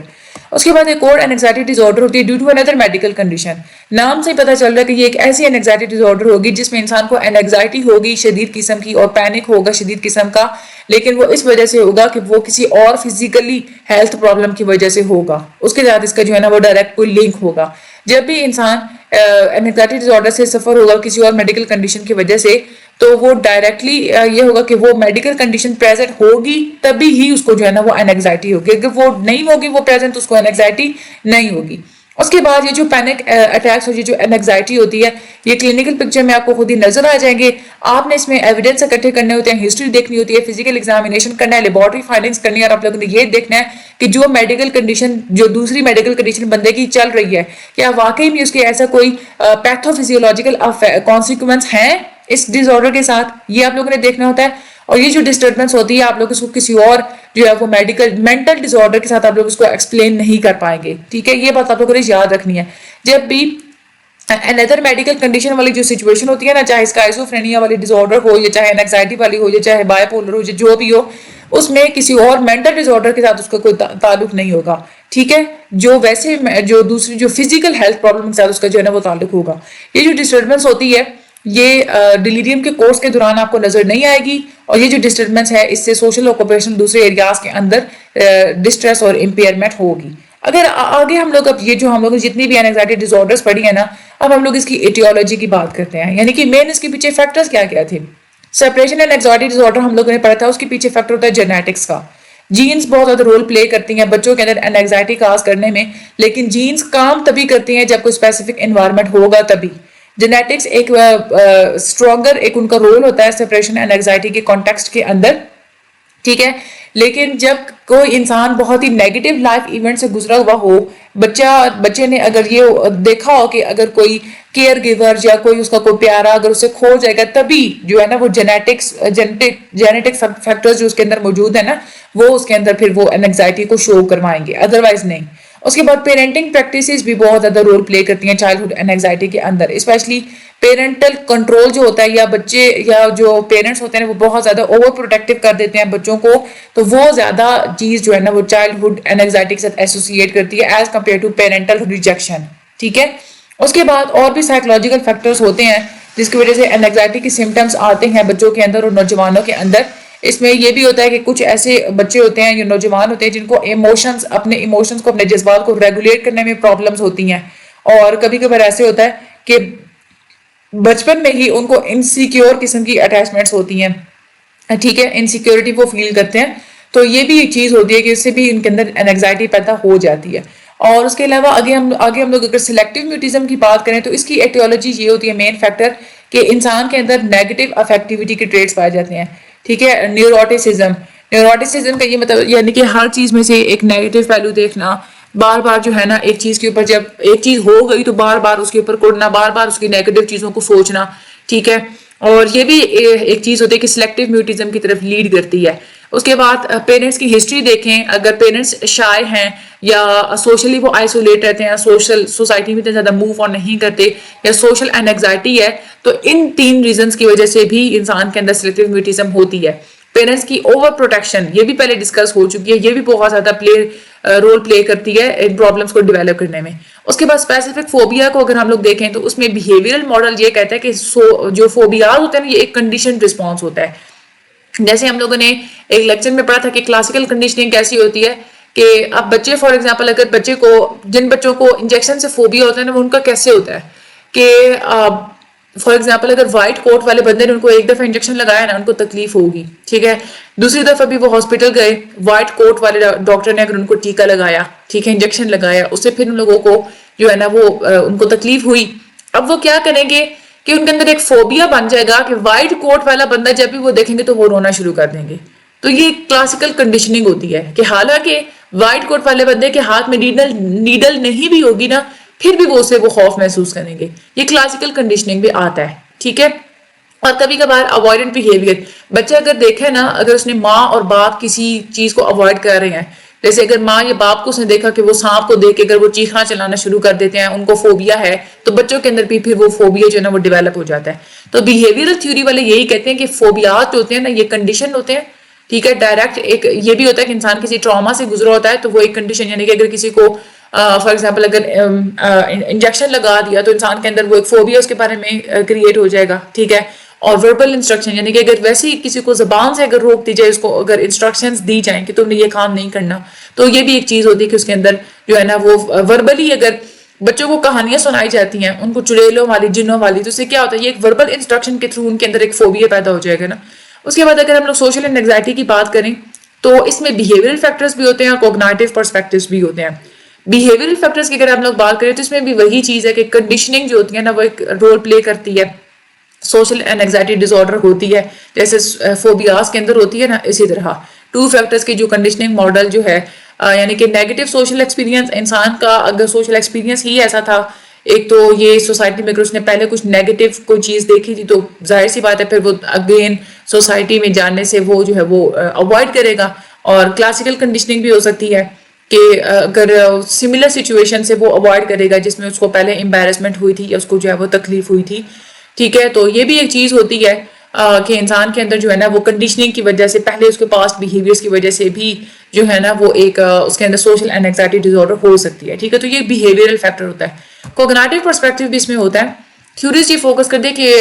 اس کے بعد ایک اور اینگزائٹی ڈس آرڈر ہوتی ہے due to another medical condition. نام سے پتہ چل رہا ہے کہ یہ ایک ایسی اینگزائٹی ڈس آرڈر ہوگی جس میں انسان کو اینگزائٹی ہوگی شدید قسم کی اور پینک ہوگا شدید قسم کا، لیکن وہ اس وجہ سے ہوگا کہ وہ کسی اور فزیکلی ہیلتھ پرابلم کی وجہ سے ہوگا. اس کے ساتھ اس کا جو ہے نا وہ ڈائریکٹ کوئی لنک ہوگا. جب بھی انسان اینگزائٹی ڈس آرڈر سے سفر ہوگا کسی اور میڈیکل کنڈیشن کی وجہ سے، تو وہ ڈائریکٹلی یہ ہوگا کہ وہ میڈیکل کنڈیشن پریزنٹ ہوگی تبھی ہی اس کو جو ہے نا وہ اینگزائٹی ہوگی. اگر وہ نہیں ہوگی وہ پریزنٹ تو اس کو اینگزائٹی نہیں ہوگی. اس کے بعد یہ جو پینک اٹیکس اور یہ جو اینگزائٹی ہوتی ہے یہ کلینکل پکچر میں آپ کو خود ہی نظر آ جائیں گے. آپ نے اس میں ایویڈنس اکٹھے کرنے ہوتے ہیں، ہسٹری دیکھنی ہوتی ہے، فزیکل ایگزامینیشن کرنا ہے، لیبارٹری فائنڈنگز کرنی ہے، اور آپ لوگوں نے یہ دیکھنا ہے کہ جو میڈیکل کنڈیشن جو دوسری میڈیکل کنڈیشن بندے کی چل رہی ہے کیا واقعی میں اس کے ایسا کوئی پیتھو فزیولوجیکل کانسیکوینس ہیں اس ڈس آرڈر کے ساتھ، یہ آپ لوگوں نے دیکھنا ہوتا ہے. اور یہ جو ڈسٹربنس ہوتی ہے آپ لوگ اس کو کسی اور جو ہے وہ مینٹل ڈس آرڈر کے ساتھ آپ لوگ اس کو ایکسپلین نہیں کر پائیں گے. ٹھیک ہے، یہ بات آپ لوگوں نے یاد رکھنی ہے. جب بھی another میڈیکل کنڈیشن والی جو سچویشن ہوتی ہے نا، چاہے اسکائزوفرینیا والی ڈس آرڈر ہو یا چاہے اینگزائٹی والی ہو یا چاہے بائی پولر ہو یا جو بھی ہو، اس میں کسی اور مینٹل ڈس آرڈر کے ساتھ اس کا کوئی تعلق نہیں ہوگا. ٹھیک ہے، جو ویسے جو دوسری جو فزیکل ہیلتھ پرابلم کے ساتھ اس کا جو ہے نا وہ تعلق ہوگا. یہ جو ڈسٹربنس ہوتی ہے یہ ڈیلیریم کے کورس کے دوران آپ کو نظر نہیں آئے گی. اور یہ جو ڈسٹربنس ہے اس سے سوشل آکوپیشن دوسرے ایریاز کے اندر ڈسٹریس اور امپیئرمنٹ ہوگی. اگر آگے ہم لوگ اب یہ جو ہم لوگ جتنی بھی اینگزائٹی ڈس آرڈرز پڑھی ہیں نا، اب ہم لوگ اس کی ایٹیولوجی کی بات کرتے ہیں، یعنی کہ مین اس کے پیچھے فیکٹرز کیا کیا تھے. Separation and anxiety disorder ہم لوگوں نے پڑھا تھا، اس کے پیچھے فیکٹر ہوتا ہے جینیٹکس کا. جینز بہت زیادہ رول پلے کرتی ہیں بچوں کے اندر اینگزائٹی کاز کرنے میں، لیکن جینز کام تبھی کرتی ہیں جب کوئی اسپیسیفک انوائرمنٹ ہوگا تبھی. جینیٹکس ایک اسٹرانگر ایک ان کا رول ہوتا ہے سیپریشن اینڈ اینگزائٹی کے کانٹیکسٹ کے اندر. ٹھیک ہے، لیکن جب کوئی انسان بہت ہی نیگیٹو لائف ایونٹ سے گزرا ہوا ہو، بچے نے اگر یہ دیکھا ہو کہ اگر کوئی کیئر گیور یا کوئی اس کا کوئی پیارا اگر اسے کھو جائے گا، تبھی جو ہے نا وہ جینیٹک فیکٹرز جو اس کے اندر موجود ہیں نا وہ اس کے اندر پھر وہ اینگزائٹی کو شو کروائیں گے، ادروائز نہیں. اس کے بعد پیرنٹنگ پریکٹسز بھی بہت زیادہ رول پلے کرتی ہیں چائلڈہڈ اینگزائٹی کے اندر، اسپیشلی پیرنٹل کنٹرول جو ہوتا ہے یا بچے یا جو پیرنٹس ہوتے ہیں وہ بہت زیادہ اوور پروٹیکٹیو کر دیتے ہیں بچوں کو، تو وہ زیادہ چیز جو ہے نا وہ چائلڈہڈ اینگزائٹی کے ساتھ ایسوسیٹ کرتی ہے as compare to parental rejection. ٹھیک ہے، اس کے بعد اور بھی سائیکولوجیکل فیکٹرز ہوتے ہیں جس کی وجہ سے اینگزائٹی کے سمٹمز آتے ہیں بچوں کے اندر اور نوجوانوں کے اندر. اس میں یہ بھی ہوتا ہے کہ کچھ ایسے بچے ہوتے ہیں یا نوجوان ہوتے ہیں جن کو اپنے ایموشنز کو اپنے جذبات کو ریگولیٹ کرنے میں پرابلمز ہوتی ہیں، اور کبھی کبھار ایسے ہوتا ہے کہ بچپن میں ہی ان کو انسیکیور قسم کی اٹیچمنٹس ہوتی ہیں. ٹھیک ہے، انسیکیورٹی وہ فیل کرتے ہیں، تو یہ بھی ایک چیز ہوتی ہے کہ اس سے بھی ان کے اندر اینگزائٹی پیدا ہو جاتی ہے. اور اس کے علاوہ آگے ہم لوگ اگر سلیکٹیو میوٹزم کی بات کریں تو اس کی ایٹیولوجی یہ ہوتی ہے مین فیکٹر کہ انسان کے اندر نیگیٹو افیکٹیوٹی کے ٹریٹس پائے جاتے ہیں. ٹھیک ہے، نیوروٹیسزم کا یہ مطلب یعنی کہ ہر چیز میں سے ایک نیگیٹو پہلو دیکھنا، بار بار جو ہے نا ایک چیز کے اوپر جب ایک چیز ہو گئی تو بار بار اس کے اوپر کوڑنا، بار بار اس کی نیگیٹو چیزوں کو سوچنا. ٹھیک ہے، اور یہ بھی ایک چیز ہوتی ہے کہ سلیکٹیو میوٹزم کی طرف لیڈ کرتی ہے. اس کے بعد پیرنٹس کی ہسٹری دیکھیں، اگر پیرنٹس شائے ہیں یا سوشلی وہ آئسولیٹ رہتے ہیں، سوسائٹی میں اتنا زیادہ موو آن نہیں کرتے، یا سوشل اینگزائٹی ہے، تو ان 3 ریزنز کی وجہ سے بھی انسان کے اندر سلیکٹیو میوٹزم ہوتی ہے. پیرنٹس کی اوور پروٹیکشن یہ بھی پہلے ڈسکس ہو چکی ہے، یہ بھی بہت زیادہ رول پلے کرتی ہے ان پرابلمس کو ڈیولپ کرنے میں. اس کے بعد اسپیسیفک فوبیا کو اگر ہم لوگ دیکھیں تو اس میں بیہیویئرل ماڈل یہ کہتا ہے کہ جو فوبیاز ہوتے ہیں یہ ایک کنڈیشن رسپانس ہوتا ہے. جیسے ہم لوگوں نے ایک لیکچر میں پڑھا تھا کہ کلاسیکل کنڈیشننگ کیسی ہوتی ہے کہ اب بچے فار ایگزامپل اگر بچے کو جن بچوں کو انجیکشن سے فوبیا ہوتا ہے نا وہ ان کا کیسے ہوتا ہے کہ فار ایگزامپل اگر وائٹ کوٹ والے بندے نے ان کو ایک دفعہ انجیکشن لگایا نا ان کو تکلیف ہوگی. ٹھیک ہے، دوسری دفعہ بھی وہ ہاسپٹل گئے، وائٹ کوٹ والے ڈاکٹر نے اگر ان کو ٹیکا لگایا، ٹھیک ہے، انجیکشن لگایا، اس سے پھر ان لوگوں کو جو ہے نا وہ ان کو تکلیف ہوئی. اب وہ کیا کریں گے کہ ان کے اندر ایک فوبیا بن جائے گا کہ وائٹ کوٹ والا بندہ جب بھی وہ دیکھیں گے تو وہ رونا شروع کر دیں گے. تو یہ کلاسیکل کنڈیشننگ ہوتی ہے کہ حالانکہ وائٹ کوٹ والے بندے کے ہاتھ میں نیڈل نہیں بھی ہوگی نا, پھر بھی وہ اسے وہ خوف محسوس کریں گے. یہ کلاسیکل کنڈیشننگ بھی آتا ہے, ٹھیک ہے. اور کبھی کبھار اوائڈنٹ بیہیویئر, بچہ اگر دیکھے نا, اگر اس نے ماں اور باپ کسی چیز کو اوائڈ کر رہے ہیں, جیسے اگر ماں یا باپ کو اس نے دیکھا کہ وہ سانپ کو دیکھ کے اگر وہ چیخنا چلانا شروع کر دیتے ہیں, ان کو فوبیا ہے, تو بچوں کے اندر بھی پھر وہ فوبیا جو ہے نا وہ ڈیولپ ہو جاتا ہے. تو بیہیویئرل تھیوری والے یہی کہتے ہیں کہ فوبیات جو ہوتے ہیں نا یہ کنڈیشن ہوتے ہیں, ٹھیک ہے. ڈائریکٹ ایک یہ بھی ہوتا ہے کہ انسان کسی ٹراما سے گزرا ہوتا ہے تو وہ ایک کنڈیشن, یعنی کہ اگر کسی کو فار ایگزامپل اگر انجیکشن لگا دیا تو انسان کے اندر وہ ایک فوبیا اس کے بارے میں کریٹ ہو جائے گا, ٹھیک ہے. اور وربل انسٹرکشن, یعنی کہ اگر ویسے ہی کسی کو زبان سے اگر روک دی جائے, اس کو اگر انسٹرکشنز دی جائیں کہ تم نے یہ کام نہیں کرنا, تو یہ بھی ایک چیز ہوتی ہے کہ اس کے اندر جو ہے نا وہ وربلی اگر بچوں کو کہانیاں سنائی جاتی ہیں ان کو چڑیلوں والی جنوں والی, تو اس سے کیا ہوتا ہے یہ ایک وربل انسٹرکشن کے تھرو ان کے اندر ایک فوبیا پیدا ہو جائے گا نا. اس کے بعد اگر ہم لوگ سوشل اینگزائٹی کی بات کریں تو اس میں بیہیویئرل فیکٹرز بھی ہوتے ہیں اور کوگنائٹیو پرسپیکٹیوز بھی ہوتے ہیں. بیہیویئرل فیکٹرز کی اگر ہم لوگ بات کریں تو اس میں بھی وہی چیز ہے کہ کنڈیشننگ جو ہوتی ہے نا وہ ایک رول پلے کرتی ہے. سوشل اینگزائٹی ڈس آرڈر ہوتی ہے جیسے فوبیاز کے اندر ہوتی ہے نا, اسی طرح 2 فیکٹرز کی جو کنڈیشننگ ماڈل جو ہے, یعنی کہ نیگیٹو سوشل ایکسپیرینس, انسان کا اگر سوشل ایکسپیرینس ہی ایسا تھا, ایک تو یہ سوسائٹی میں اگر اس نے پہلے کچھ نیگیٹو کوئی چیز دیکھی تھی تو ظاہر سی بات ہے پھر وہ اگین سوسائٹی میں جاننے سے وہ جو ہے وہ اوائڈ کرے گا. اور کلاسیکل کنڈیشننگ بھی ہو سکتی ہے کہ اگر سملر سچویشن سے وہ اوائڈ کرے گا جس میں اس کو پہلے امبیرسمنٹ ہوئی تھی یا اس کو جو ہے وہ تکلیف ہوئی تھی, ٹھیک ہے. تو یہ بھی ایک چیز ہوتی ہے کہ انسان کے اندر جو ہے نا وہ کنڈیشننگ کی وجہ سے, پہلے اس کے پاسٹ بیہیویئرس کی وجہ سے بھی جو ہے نا وہ ایک اس کے اندر سوشل اینگزائٹی ڈس آرڈر ہو سکتی ہے, ٹھیک ہے. تو یہ بیہیویئرل فیکٹر ہوتا ہے. کوگنائٹیو پرسپیکٹیو بھی اس میں ہوتا ہے. تھیوریز یہ فوکس کر دے کہ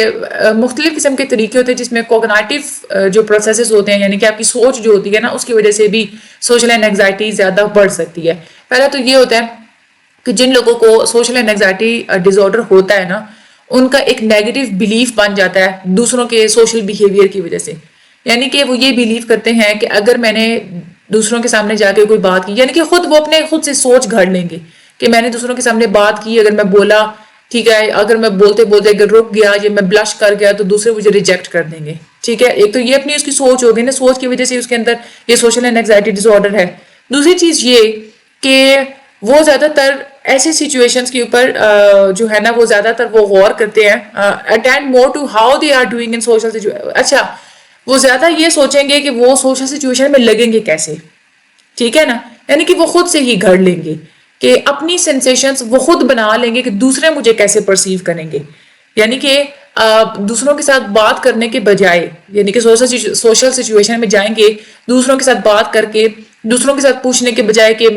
مختلف قسم کے طریقے ہوتے ہیں جس میں کوگنائٹیو جو پروسیسز ہوتے ہیں, یعنی کہ آپ کی سوچ جو ہوتی ہے نا اس کی وجہ سے بھی سوشل اینگزائٹی زیادہ بڑھ سکتی ہے. پہلا تو یہ ہوتا ہے کہ جن لوگوں کو سوشل اینگزائٹی ڈس آرڈر ہوتا ہے نا, ان کا ایک نیگیٹو بلیف بن جاتا ہے دوسروں کے سوشل بیہیویئر کی وجہ سے. یعنی کہ وہ یہ بلیو کرتے ہیں کہ اگر میں نے دوسروں کے سامنے جا کے کوئی بات کی, یعنی کہ وہ اپنے خود سے سوچ گھڑ لیں گے کہ میں نے دوسروں کے سامنے بات کی, اگر میں بولا, ٹھیک ہے, اگر میں بولتے بولتے اگر رک گیا یا میں بلش کر گیا تو دوسرے مجھے ریجیکٹ کر دیں گے, ٹھیک ہے. ایک تو یہ اپنی اس کی سوچ ہوگی نا, سوچ کی وجہ سے اس کے اندر یہ سوشل اینگزائٹی ڈس آرڈر ہے. دوسری چیز یہ کہ وہ زیادہ تر ایسی سچویشنز کے اوپر جو ہے نا وہ زیادہ تر وہ غور کرتے ہیں, attend more to how they are doing in social situation. اچھا, وہ زیادہ یہ سوچیں گے کہ وہ سوشل سچویشن میں لگیں گے کیسے, ٹھیک ہے نا. یعنی کہ وہ خود سے ہی گھڑ لیں گے کہ اپنی سینسیشنز وہ خود بنا لیں گے کہ دوسرے مجھے کیسے پرسیو کریں گے. یعنی کہ دوسروں کے ساتھ بات کرنے کے بجائے, یعنی کہ سوشل سچویشن میں جائیں گے دوسروں کے ساتھ بات کر کے, دوسروں کے ساتھ پوچھنے کے بجائے کہ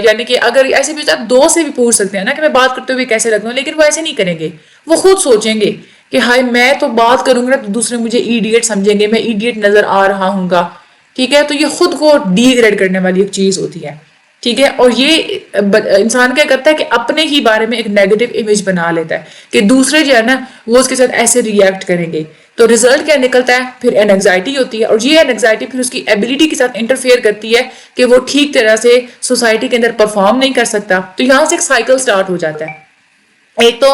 یعنی کہ اگر ایسے بھی آپ دوست سے بھی پوچھ سکتے ہیں نا کہ میں بات کرتے ہوئے کیسے لگتا ہوں, لیکن وہ ایسے نہیں کریں گے. وہ خود سوچیں گے کہ ہائے میں تو بات کروں گا تو دوسرے مجھے ایڈیٹ سمجھیں گے, میں ایڈیٹ نظر آ رہا ہوں گا, ٹھیک ہے. تو یہ خود کو ڈی گریڈ کرنے والی ایک چیز ہوتی ہے, ٹھیک ہے. اور یہ انسان کیا کرتا ہے کہ اپنے ہی بارے میں ایک نیگیٹو امیج بنا لیتا ہے کہ دوسرے جو ہے نا وہ اس کے ساتھ ایسے ریئیکٹ کریں گے. تو ریزلٹ کیا نکلتا ہے, پھر اینگزائٹی ہوتی ہے, اور یہ اینگزائٹی پھر اس کی ایبلٹی کے ساتھ انٹرفیئر کرتی ہے کہ وہ ٹھیک طرح سے سوسائٹی کے اندر پرفارم نہیں کر سکتا. تو یہاں سے ایک سائیکل سٹارٹ ہو جاتا ہے. ایک تو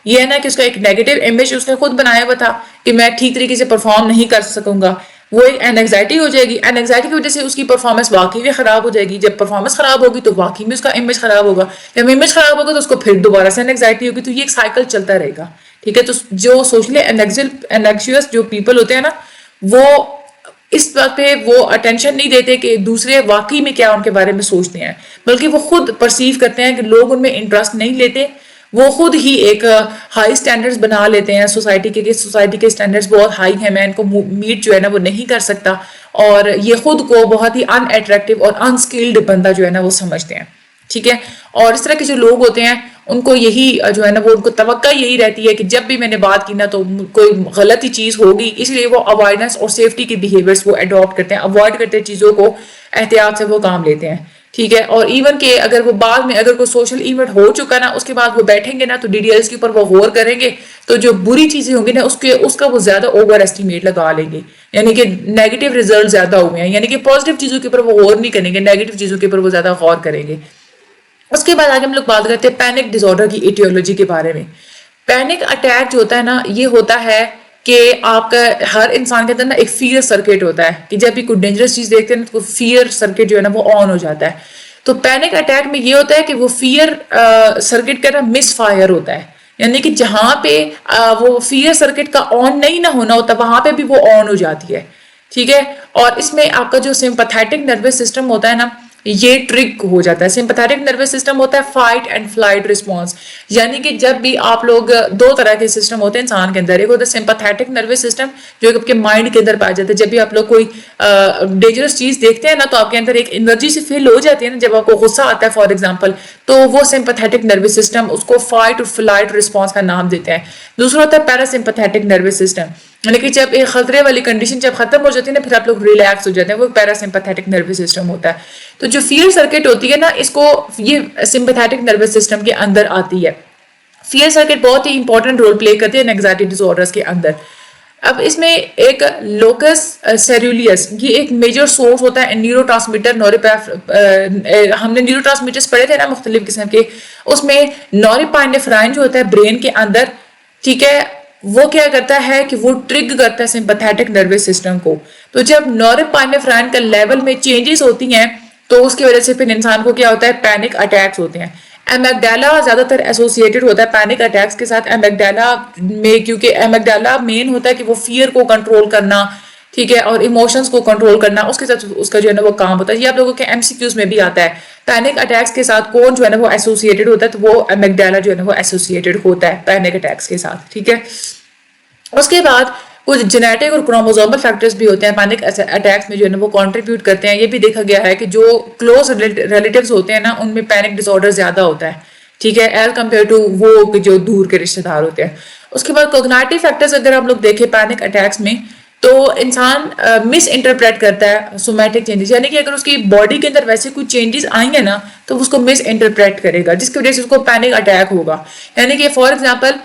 یہ ہے نا کہ اس کا ایک نیگیٹو امیج اس نے خود بنایا ہوا تھا کہ میں ٹھیک طریقے سے پرفارم نہیں کر سکوں گا, وہ ایک اینگزائٹی ہو جائے گی. اینگزائٹی کی وجہ سے اس کی پرفارمنس واقعی میں خراب ہو جائے گی. جب پرفارمنس خراب ہوگی تو واقعی میں اس کا امیج خراب ہوگا. جب امیج خراب ہوگا تو اس کو پھر دوبارہ سے اینگزائٹی ہوگی. تو یہ ایک سائیکل چلتا رہے گا, ٹھیک ہے. تو جو سوشلی اینگزیوس جو پیپل ہوتے ہیں نا, وہ اس بات پہ وہ اٹینشن نہیں دیتے کہ دوسرے واقعی میں کیا ان کے بارے میں سوچتے ہیں, بلکہ وہ خود پرسیو کرتے ہیں کہ لوگ ان میں انٹرسٹ نہیں لیتے. وہ خود ہی ایک ہائی سٹینڈرڈز بنا لیتے ہیں سوسائٹی کے, سوسائٹی کے سٹینڈرڈز بہت ہائی ہیں, میں ان کو میٹ جو ہے نا وہ نہیں کر سکتا. اور یہ خود کو بہت ہی ان اٹریکٹیو اور انسکلڈ بندہ جو ہے نا وہ سمجھتے ہیں, ٹھیک ہے. اور اس طرح کے جو لوگ ہوتے ہیں ان کو یہی جو ہے نا وہ ان کو توقع یہی رہتی ہے کہ جب بھی میں نے بات کی نا تو کوئی غلطی چیز ہوگی, اس لیے وہ اوائڈنس اور سیفٹی کے بیہیویئرس وہ اڈاپٹ کرتے ہیں, اوائڈ کرتے ہیں چیزوں کو, احتیاط سے وہ کام لیتے ہیں, ٹھیک ہے. اور ایون کہ اگر وہ بعد میں اگر کوئی سوشل ایونٹ ہو چکا نا اس کے بعد وہ بیٹھیں گے نا تو ڈیٹیلز کے اوپر وہ غور کریں گے, تو جو بری چیزیں ہوں گی نا اس کا وہ زیادہ اوور ایسٹیمیٹ لگا لیں گے. یعنی کہ نیگیٹو ریزلٹ زیادہ ہوئے ہیں, یعنی کہ پازیٹیو چیزوں کے اوپر وہ غور نہیں کریں گے, نیگیٹو چیزوں کے اوپر وہ زیادہ غور کریں گے. اس کے بعد آگے ہم لوگ بات کرتے ہیں پینک ڈس آرڈر کی ایٹیولوجی کے بارے میں. پینک اٹیک جو ہوتا ہے نا یہ ہوتا ہے کہ آپ کا ہر انسان کے اندر نا ایک فیئر سرکٹ ہوتا ہے کہ جب بھی کوئی ڈینجرس چیز دیکھتے ہیں نا تو فیئر سرکٹ جو ہے نا وہ آن ہو جاتا ہے. تو پینک اٹیک میں یہ ہوتا ہے کہ وہ فیئر سرکٹ کا نا مس فائر ہوتا ہے, یعنی کہ جہاں پہ وہ فیئر سرکٹ کا آن نہیں نہ ہونا ہوتا وہاں پہ بھی وہ آن ہو جاتی ہے, ٹھیک ہے. اور اس میں آپ کا جو سمپیتھیٹک نروس سسٹم ہوتا ہے نا یہ ٹرک ہو جاتا ہے. سمپیتھیٹک نروس سسٹم ہوتا ہے فائٹ اینڈ فلائٹ رسپانس, یعنی کہ جب بھی آپ لوگ دو طرح کے سسٹم ہوتے ہیں انسان کے اندر, ایک ہوتا ہے سمپیتھیٹک نروس سسٹم جو آپ کے مائنڈ کے اندر پایا جاتا ہے. جب بھی آپ لوگ کوئی ڈینجرس چیز دیکھتے ہیں نا تو آپ کے اندر ایک انرجی سے فیل ہو جاتی ہے نا, جب آپ کو غصہ آتا ہے فار ایگزامپل تو وہ سمپیتھیٹک نروس سسٹم اس کو فائٹ اور فلائٹ رسپانس کا نام دیتے ہیں. دوسرا ہوتا ہے پیراسمپیتھیٹک نروس سسٹم, یعنی کہ جب ایک خطرے والی کنڈیشن جب ختم ہو جاتی ہے نا پھر آپ لوگ ریلیکس ہو جاتے ہیں, وہ پیراسمپیتھیٹک نروس سسٹم ہوتا ہے. تو جو فیئر سرکٹ ہوتی ہے نا اس کو یہ سمپیتھیٹک نروس سسٹم کے اندر آتی ہے. فیئر سرکٹ بہت ہی امپورٹنٹ رول پلے کرتی ہے اینگزائٹی ڈس آرڈرز کے اندر. اب اس میں ایک لوکس سیریولیس یہ ایک میجر سورس ہوتا ہے نیورو ٹرانسمیٹر ہم نے نیورو ٹرانسمیٹرز پڑھے تھے نا مختلف قسم کے, اس میں نورپائنیفرائن جو ہوتا ہے برین کے اندر, ٹھیک ہے, وہ کیا کرتا ہے کہ وہ ٹرگ کرتا ہے سمپیتھیٹک نروس سسٹم کو. تو جب نورپائنیفرائن کا لیول میں چینجز ہوتی ہیں تو اس کی وجہ سے پھر انسان کو کیا ہوتا ہے پینک اٹیکس ہوتے ہیں. ایمگڈیلا زیادہ تر ایسوسیٹڈ ہوتا ہے پینک اٹیکس کے ساتھ. ایمگڈیلا میں کیونکہ ایمگڈیلا مین ہوتا ہے کہ وہ فیئر کو کنٹرول کرنا, ٹھیک ہے, اور ایموشنز کو کنٹرول کرنا, اس کے ساتھ اس کا جو ہے نا وہ کام ہوتا ہے. یہ آپ لوگوں کے MCQs میں بھی آتا ہے پینک اٹیکس کے ساتھ کون جو ہے نا وہ ایسوسیٹڈ ہوتا ہے, تو وہ ایمگڈیلا جو ہے نا وہ ایسوسیٹڈ ہوتا ہے پینک اٹیکس کے ساتھ, ٹھیک ہے. اس کے بعد کچھ جینیٹک اور کروموزومل فیکٹرز بھی ہوتے ہیں پینک اٹیکس میں جو ہے نا وہ کنٹریبیوٹ کرتے ہیں. یہ بھی دیکھا گیا ہے کہ جو کلوز ریلیٹیوز ہوتے ہیں نا ان میں پینک ڈس آرڈر زیادہ ہوتا ہے, ٹھیک ہے, ایز کمپیئر ٹو وہ جو دور کے رشتے دار ہوتے ہیں. اس کے بعد کوگنیٹو فیکٹرز اگر ہم لوگ دیکھیں پینک اٹیکس میں تو انسان مس انٹرپریٹ کرتا ہے سومیٹک چینجز, یعنی کہ اگر اس کی باڈی کے اندر ویسے کچھ چینجز آئیں گے نا تو اس کو مس انٹرپریٹ کرے گا جس کی وجہ سے اس کو پینک اٹیک ہوگا. یعنی کہ فار ایگزامپل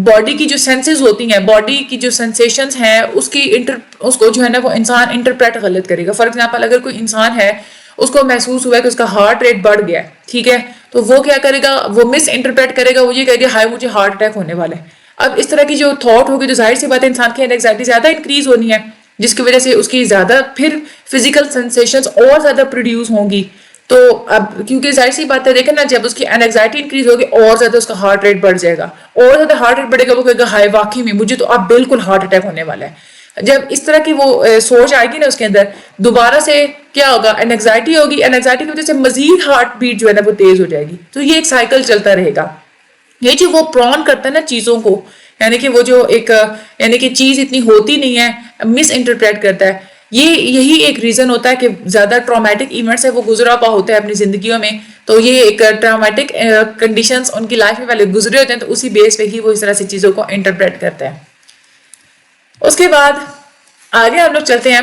باڈی کی جو سینسز ہوتی ہیں, باڈی کی جو سینسیشنز ہیں اس کو جو ہے نا وہ انسان انٹرپریٹ غلط کرے گا. فار ایگزامپل اگر کوئی انسان ہے اس کو محسوس ہوا ہے کہ اس کا ہارٹ ریٹ بڑھ گیا ہے, ٹھیک ہے, تو وہ کیا کرے گا, وہ مس انٹرپریٹ کرے گا, وہ یہ کہے گا ہائے مجھے ہارٹ اٹیک ہونے والا ہے. اب اس طرح کی جو تھاٹ ہوگی تو ظاہر سی بات ہے انسان کی اینگزائٹی زیادہ انکریز ہونی ہے, جس کی وجہ سے اس کی زیادہ پھر فزیکل سینسیشنز اور زیادہ پروڈیوس ہوں گی. تو اب کیونکہ ظاہر سی بات ہے دیکھیں نا جب اس کی اینگزائٹی انکریز ہوگی اور زیادہ اس کا ہارٹ ریٹ بڑھ جائے گا, اور زیادہ ہارٹ ریٹ بڑھے گا, وہ کہے گا ہائے واقعی میں مجھے تو اب بالکل ہارٹ اٹیک ہونے والا ہے. جب اس طرح کی وہ سوچ آئے گی نا اس کے اندر دوبارہ سے کیا ہوگا, اینگزائٹی ہوگی, اینگزائٹی کی وجہ سے مزید ہارٹ بیٹ جو ہے نا وہ تیز ہو جائے گی. تو یہ ایک سائیکل چلتا رہے گا. یہ جو وہ پرون کرتا ہے نا چیزوں کو, یعنی کہ وہ جو ایک یعنی کہ چیز اتنی ہوتی نہیں ہے, مس انٹرپریٹ کرتا ہے, یہی ایک ریزن ہوتا ہے کہ زیادہ ٹرامیٹک ایونٹس ہے وہ گزرا پا ہوتا ہے اپنی زندگیوں میں. تو یہ ایک ٹرامیٹک کنڈیشنز ان کی لائف میں والے گزرے ہوتے ہیں, تو اسی بیس پہ ہی وہ اس طرح سے چیزوں کو انٹرپریٹ کرتا ہے. اس کے بعد آگے ہم لوگ چلتے ہیں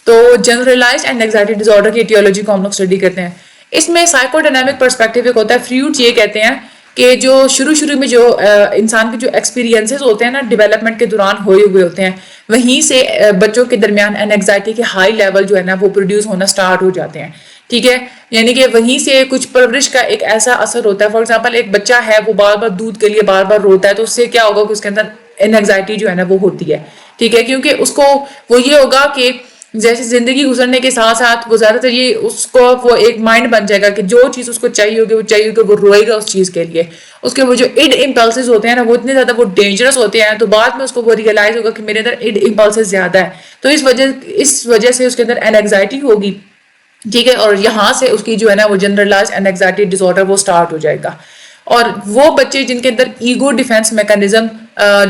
تو جنرلائزڈ اینگزائٹی ڈس آرڈر کی ایٹیولوجی کو ہم لوگ اسٹڈی کرتے ہیں. اس میں سائیکو ڈائنامک پرسپیکٹیو ایک ہوتا ہے. فریوڈ یہ کہتے ہیں کہ جو شروع میں جو انسان کے جو ایکسپیرینسز ہوتے ہیں نا ڈیولپمنٹ کے دوران ہوئے ہوتے ہیں, وہیں سے بچوں کے درمیان اینگزائٹی کے ہائی لیول جو ہے نا وہ پروڈیوس ہونا سٹارٹ ہو جاتے ہیں, ٹھیک ہے. یعنی کہ وہیں سے کچھ پرورش کا ایک ایسا اثر ہوتا ہے. فار ایگزامپل ایک بچہ ہے وہ بار بار دودھ کے لیے بار بار روتا ہے, تو اس سے کیا ہوگا کہ اس کے اندر اینگزائٹی جو ہے نا وہ ہوتی ہے, ٹھیک ہے, کیونکہ اس کو وہ یہ ہوگا کہ جیسے زندگی گزرنے کے ساتھ ساتھ وہ زیادہ تر یہ اس کو وہ ایک مائنڈ بن جائے گا کہ جو چیز اس کو چاہیے ہوگی وہ روئے گا اس چیز کے لیے. اس کے وہ جو اڈ امپلسز ہوتے ہیں نا وہ اتنے زیادہ وہ ڈینجرس ہوتے ہیں, تو بعد میں اس کو وہ ریئلائز ہوگا کہ میرے اندر اڈ امپلسز زیادہ ہے, تو اس وجہ سے اس کے اندر اینگزائٹی ہوگی, ٹھیک ہے. اور یہاں سے اس کی جو ہے نا وہ جنرلائزڈ اینگزائٹی ڈس آرڈر وہ سٹارٹ ہو جائے گا. اور وہ بچے جن کے اندر ایگو ڈیفینس میکانزم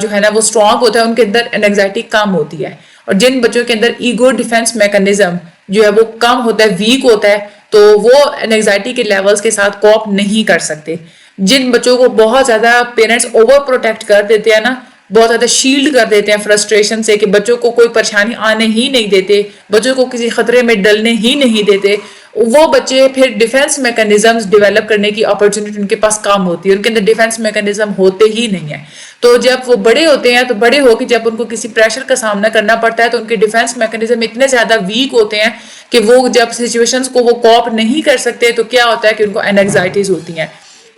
جو ہے نا وہ اسٹرانگ ہوتا ہے ان کے اندر اینگزائٹی کم ہوتی ہے, اور جن بچوں کے اندر ایگو ڈیفینس میکانزم جو ہے وہ کم ہوتا ہے, ویک ہوتا ہے, تو وہ اینگزائٹی کے لیولز کے ساتھ کوپ نہیں کر سکتے. جن بچوں کو بہت زیادہ پیرنٹس اوور پروٹیکٹ کر دیتے ہیں نا بہت زیادہ شیلڈ کر دیتے ہیں فرسٹریشن سے کہ بچوں کو کوئی پریشانی آنے ہی نہیں دیتے, بچوں کو کسی خطرے میں ڈلنے ہی نہیں دیتے, وہ بچے پھر ڈیفینس میکانزمز ڈیولپ کرنے کی اپرچونٹی ان کے پاس کم ہوتی ہے, ان کے اندر ڈیفینس میکانزم ہوتے ہی نہیں ہیں. تو جب وہ بڑے ہوتے ہیں تو بڑے ہو کے جب ان کو کسی پریشر کا سامنا کرنا پڑتا ہے تو ان کے ڈیفینس میکانزم اتنے زیادہ ویک ہوتے ہیں کہ وہ جب سچویشنز کو وہ کوپ نہیں کر سکتے تو کیا ہوتا ہے کہ ان کو اینگزائٹیز ہوتی ہیں.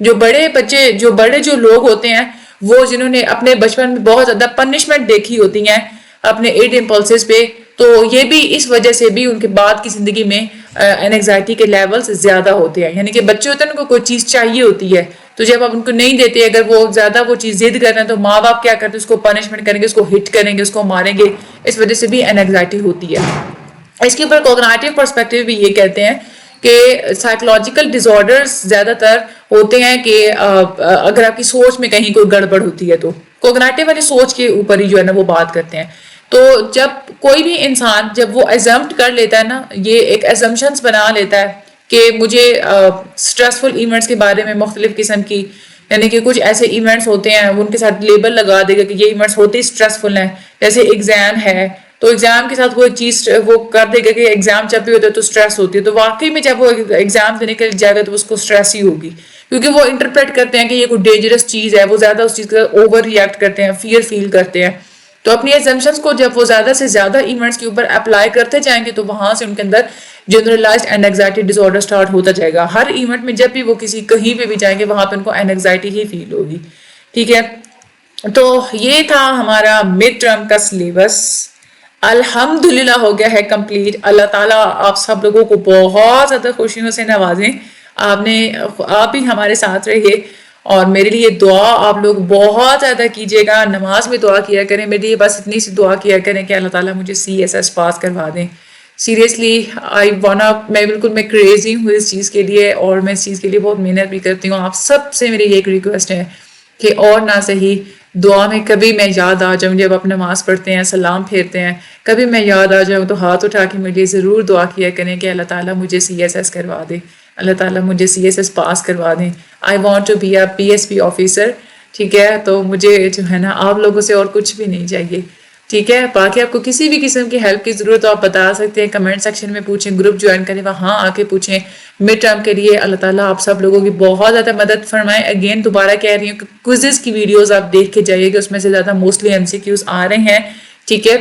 جو بڑے جو لوگ ہوتے ہیں وہ جنہوں نے اپنے بچپن میں بہت زیادہ پنشمنٹ دیکھی ہوتی ہیں اپنے ایٹ امپلسز پہ, تو یہ بھی اس وجہ سے بھی ان کے بعد کی زندگی میں اینگزائٹی کے لیولز زیادہ ہوتے ہیں. یعنی کہ بچے ہوتے ہیں ان کو کوئی چیز چاہیے ہوتی ہے تو جب آپ ان کو نہیں دیتے, اگر وہ زیادہ وہ چیز ضد کرتے ہیں تو ماں باپ کیا کرتے ہیں, اس کو پنشمنٹ کریں گے, اس کو ہٹ کریں گے, اس کو ماریں گے, اس وجہ سے بھی اینگزائٹی ہوتی ہے. اس کے اوپر کوگنیٹو پرسپیکٹیو بھی یہ کہتے ہیں کہ سائیکولوجیکل ڈیزارڈرز زیادہ تر ہوتے ہیں کہ اگر آپ کی سوچ میں کہیں کوئی گڑبڑ ہوتی ہے تو کوگنیٹو والی سوچ کے اوپر ہی جو ہے نا وہ بات کرتے ہیں. تو جب کوئی بھی انسان جب وہ ایزمپٹ کر لیتا ہے نا, یہ ایک ایزمپشنز بنا لیتا ہے کہ مجھے سٹریسفل ایونٹس کے بارے میں مختلف قسم کی, یعنی کہ کچھ ایسے ایونٹس ہوتے ہیں وہ ان کے ساتھ لیبل لگا دے گا کہ یہ ایونٹس ہوتے ہی سٹریسفل ہیں, جیسے ایگزام ہے تو ایگزام کے ساتھ وہ ایک چیز وہ کر دے گا کہ ایگزام جب بھی ہوتا ہے تو سٹریس ہوتی ہے, تو واقعی میں جب وہ ایگزام سے نکل جائے گا تو اس کو سٹریس ہی ہوگی, کیونکہ وہ انٹرپریٹ کرتے ہیں کہ یہ کوئی ڈینجرس چیز ہے, وہ زیادہ اس چیز کا اوور ریئیکٹ کرتے ہیں, فیئر فیل کرتے ہیں. تو اپنی ایزمپشنز کو جب وہ زیادہ سے زیادہ ایونٹس کے اوپر اپلائی کرتے جائیں گے تو وہاں سے ان کے اندر جنرلائزڈ اینگزائٹی ڈس آرڈر اسٹارٹ ہوتا جائے گا. ہر ایونٹ میں جب بھی وہ کہیں پہ بھی جائیں گے وہاں پہ ان کو اینگزائٹی ہی فیل ہوگی. ٹھیک ہے, تو یہ تھا ہمارا مڈ ٹرم کا سلیبس, الحمدللہ ہو گیا ہے کمپلیٹ. اللہ تعالیٰ آپ سب لوگوں کو بہت زیادہ خوشیوں سے نوازیں. آپ بھی ہمارے ساتھ رہیے اور میرے لیے دعا آپ لوگ بہت زیادہ کیجیے گا, نماز میں دعا کیا کریں. میرے لیے بس اتنی سی دعا کیا کریں کہ اللہ تعالیٰ مجھے CSS پاس کروا دیں. سیریسلی میں کریزی ہوں اس چیز کے لیے اور میں اس چیز کے لیے بہت محنت بھی کرتی ہوں. آپ سب سے میری ایک ریکویسٹ ہے کہ اور نہ صحیح دعا میں کبھی میں یاد آ جاؤں, جب آپ نماز پڑھتے ہیں سلام پھیرتے ہیں, کبھی میں یاد آ جاؤں تو ہاتھ اٹھا کے میرے لیے ضرور دعا کیا کریں کہ اللہ تعالیٰ مجھے CSS کروا دے, اللہ تعالیٰ مجھے CSS پاس کروا دیں. I want to be a PSP officer. ٹھیک ہے, تو مجھے جو ہے نا آپ لوگوں سے اور کچھ بھی نہیں چاہیے. ٹھیک ہے, باقی آپ کو کسی بھی قسم کی ہیلپ کی ضرورت ہو آپ بتا سکتے ہیں, کمنٹ سیکشن میں پوچھیں, گروپ جوائن کریں, وہاں آ کے پوچھیں. مڈ ٹرم کے لیے اللہ تعالیٰ آپ سب لوگوں کی بہت زیادہ مدد فرمائیں. اگین دوبارہ کہہ رہی ہوں کہ کوئزز کی ویڈیوز آپ دیکھ کے جائیے گا, اس میں سے زیادہ موسٹلی MCQs آ رہے ہیں. ٹھیک ہے,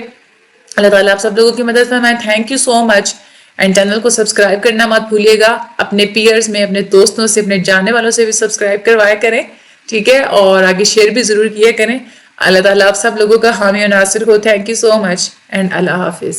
اللہ تعالیٰ آپ سب لوگوں کی مدد فرمائیں. Thank you so much. And channel کو سبسکرائب کرنا مت بھولیے گا. اپنے پیئرز میں, اپنے دوستوں سے, اپنے جاننے والوں سے بھی سبسکرائب کروایا کریں. ٹھیک ہے, اور آگے شیئر بھی ضرور کیا کریں. اللہ تعالیٰ آپ سب لوگوں کا حامی و ناصر ہو. Thank you so much and اللہ حافظ.